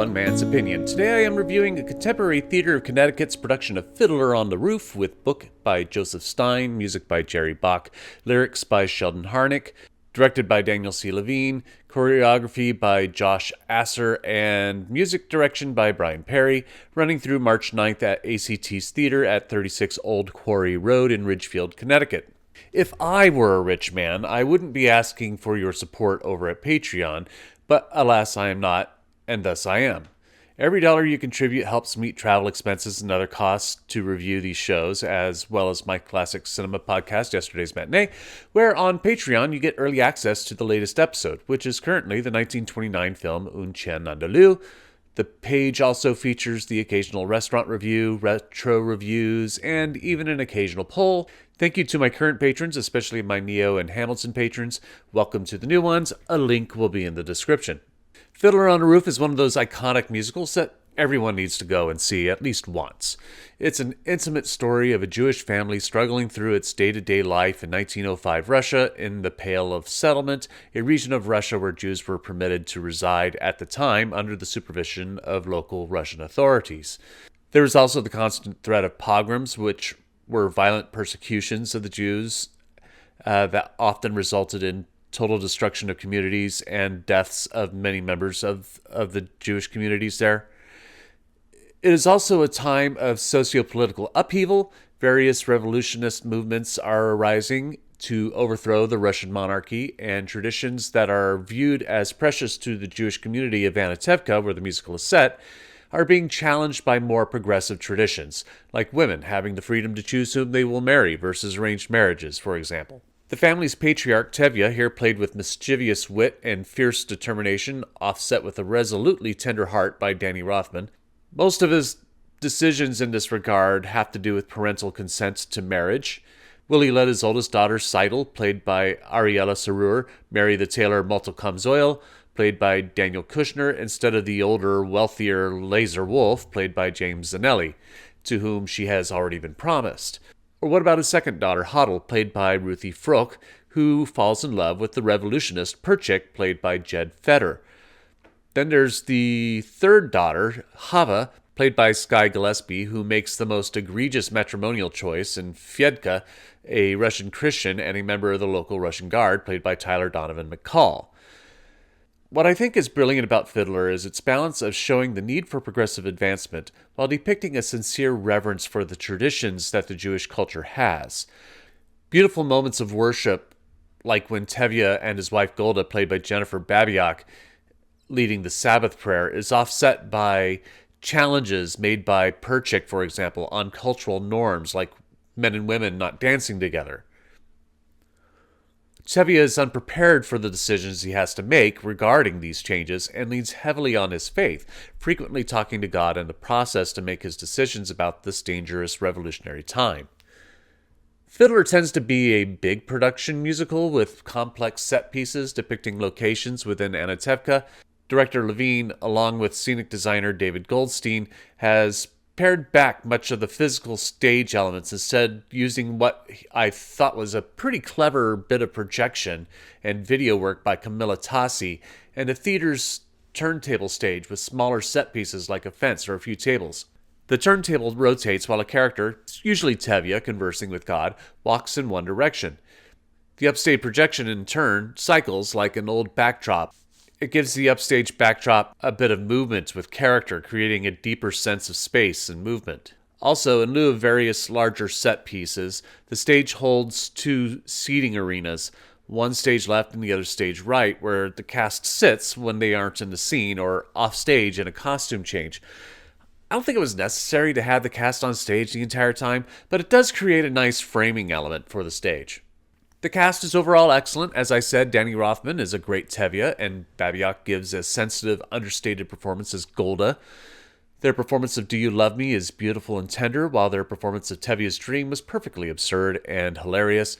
One Man's Opinion. Today I am reviewing a contemporary theater of Connecticut's production of Fiddler on the Roof, with book by Joseph Stein, music by Jerry Bach, lyrics by Sheldon Harnick, directed by Daniel C. Levine, choreography by Josh Assor, and music direction by Bryan Perri, running through March 9th at ACT's Theater at 36 Old Quarry Road in Ridgefield, Connecticut. If I were a rich man, I wouldn't be asking for your support over at Patreon, but alas I am not, and thus I am. Every dollar you contribute helps meet travel expenses and other costs to review these shows, as well as my classic cinema podcast, Yesterday's Matinee, where on Patreon you get early access to the latest episode, which is currently the 1929 film Un Chien Andalou. The page also features the occasional restaurant review, retro reviews, and even an occasional poll. Thank you to my current patrons, especially my Neo and Hamilton patrons. Welcome to the new ones. A link will be in the description. Fiddler on the Roof is one of those iconic musicals that everyone needs to go and see at least once. It's an intimate story of a Jewish family struggling through its day-to-day life in 1905 Russia in the Pale of Settlement, a region of Russia where Jews were permitted to reside at the time under the supervision of local Russian authorities. There was also the constant threat of pogroms, which were violent persecutions of the Jews that often resulted in total destruction of communities and deaths of many members of the Jewish communities there. It is also a time of socio-political upheaval. Various revolutionist movements are arising to overthrow the Russian monarchy, and traditions that are viewed as precious to the Jewish community of Anatevka, where the musical is set, are being challenged by more progressive traditions, like women having the freedom to choose whom they will marry versus arranged marriages, for example. The family's patriarch, Tevye, here played with mischievous wit and fierce determination, offset with a resolutely tender heart by Danny Rothman. Most of his decisions in this regard have to do with parental consent to marriage. Willie let his oldest daughter, Seidel, played by Ariella Sarur, marry the tailor Multicom Zoyle, played by Daniel Kushner, instead of the older, wealthier Laser Wolf, played by James Zanelli, to whom she has already been promised. Or what about his second daughter, Hodel, played by Ruthie Frook, who falls in love with the revolutionist Perchik, played by Jed Feder. Then there's the third daughter, Hava, played by Skye Gillespie, who makes the most egregious matrimonial choice in Fyedka, a Russian Christian and a member of the local Russian Guard, played by Tyler Donovan McCall. What I think is brilliant about Fiddler is its balance of showing the need for progressive advancement while depicting a sincere reverence for the traditions that the Jewish culture has. Beautiful moments of worship, like when Tevye and his wife Golde, played by Jennifer Babiak, leading the Sabbath prayer, is offset by challenges made by Perchik, for example, on cultural norms like men and women not dancing together. Tevye is unprepared for the decisions he has to make regarding these changes and leans heavily on his faith, frequently talking to God in the process to make his decisions about this dangerous revolutionary time. Fiddler tends to be a big production musical with complex set pieces depicting locations within Anatevka. Director Levine, along with scenic designer David Goldstein, has pared back much of the physical stage elements, instead using what I thought was a pretty clever bit of projection and video work by Camilla Tassi, and a theater's turntable stage with smaller set pieces like a fence or a few tables. The turntable rotates while a character, usually Tevye conversing with God, walks in one direction. The upstage projection in turn cycles like an old backdrop. It gives the upstage backdrop a bit of movement with character, creating a deeper sense of space and movement. Also, in lieu of various larger set pieces, the stage holds two seating arenas, one stage left and the other stage right, where the cast sits when they aren't in the scene or off stage in a costume change. I don't think it was necessary to have the cast on stage the entire time, but it does create a nice framing element for the stage. The cast is overall excellent. As I said, Danny Rothman is a great Tevye, and Babiak gives a sensitive, understated performance as Golde. Their performance of Do You Love Me is beautiful and tender, while their performance of Tevye's Dream was perfectly absurd and hilarious.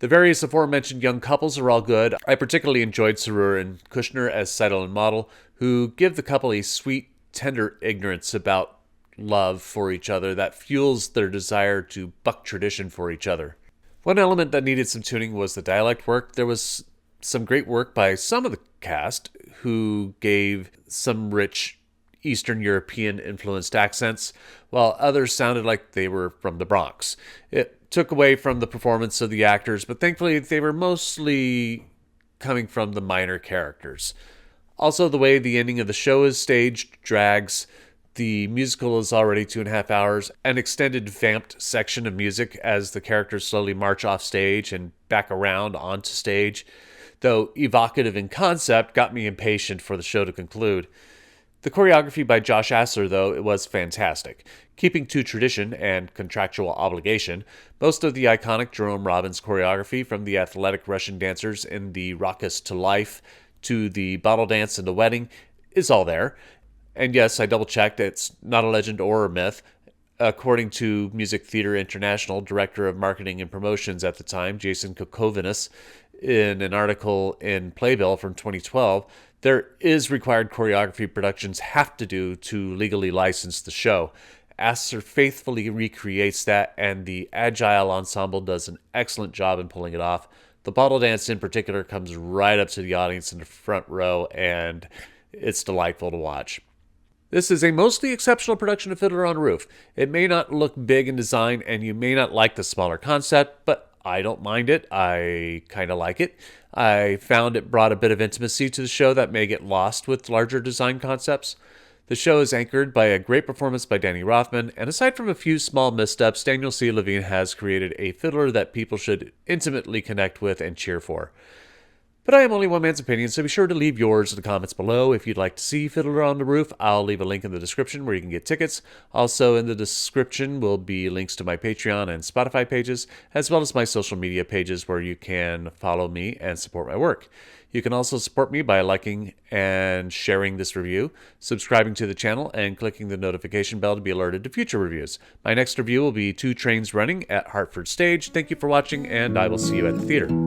The various aforementioned young couples are all good. I particularly enjoyed Sarur and Kushner as Seidel and Model, who give the couple a sweet, tender ignorance about love for each other that fuels their desire to buck tradition for each other. One element that needed some tuning was the dialect work. There was some great work by some of the cast who gave some rich Eastern European influenced accents, while others sounded like they were from the Bronx. It took away from the performance of the actors, but thankfully they were mostly coming from the minor characters. Also, the way the ending of the show is staged drags. The musical is already 2.5 hours, an extended vamped section of music as the characters slowly march off stage and back around onto stage. Though evocative in concept, got me impatient for the show to conclude. The choreography by Josh Assor, though, it was fantastic. Keeping to tradition and contractual obligation, most of the iconic Jerome Robbins choreography, from the athletic Russian dancers in the Raucous to Life to the bottle dance in the wedding, is all there. And yes, I double-checked, it's not a legend or a myth. According to Music Theater International Director of Marketing and Promotions at the time, Jason Kokovinas, in an article in Playbill from 2012, there is required choreography productions have to do to legally license the show. Assor faithfully recreates that, and the Agile Ensemble does an excellent job in pulling it off. The bottle dance in particular comes right up to the audience in the front row, and it's delightful to watch. This is a mostly exceptional production of Fiddler on the Roof. It may not look big in design, and you may not like the smaller concept, but I don't mind it. I kind of like it. I found it brought a bit of intimacy to the show that may get lost with larger design concepts. The show is anchored by a great performance by Danny Rothman, and aside from a few small missteps, Daniel C. Levine has created a fiddler that people should intimately connect with and cheer for. But I am only one man's opinion, so be sure to leave yours in the comments below. If you'd like to see Fiddler on the Roof, I'll leave a link in the description where you can get tickets. Also in the description will be links to my Patreon and Spotify pages, as well as my social media pages where you can follow me and support my work. You can also support me by liking and sharing this review, subscribing to the channel, and clicking the notification bell to be alerted to future reviews. My next review will be 2 Trains Running at Hartford Stage. Thank you for watching, and I will see you at the theater.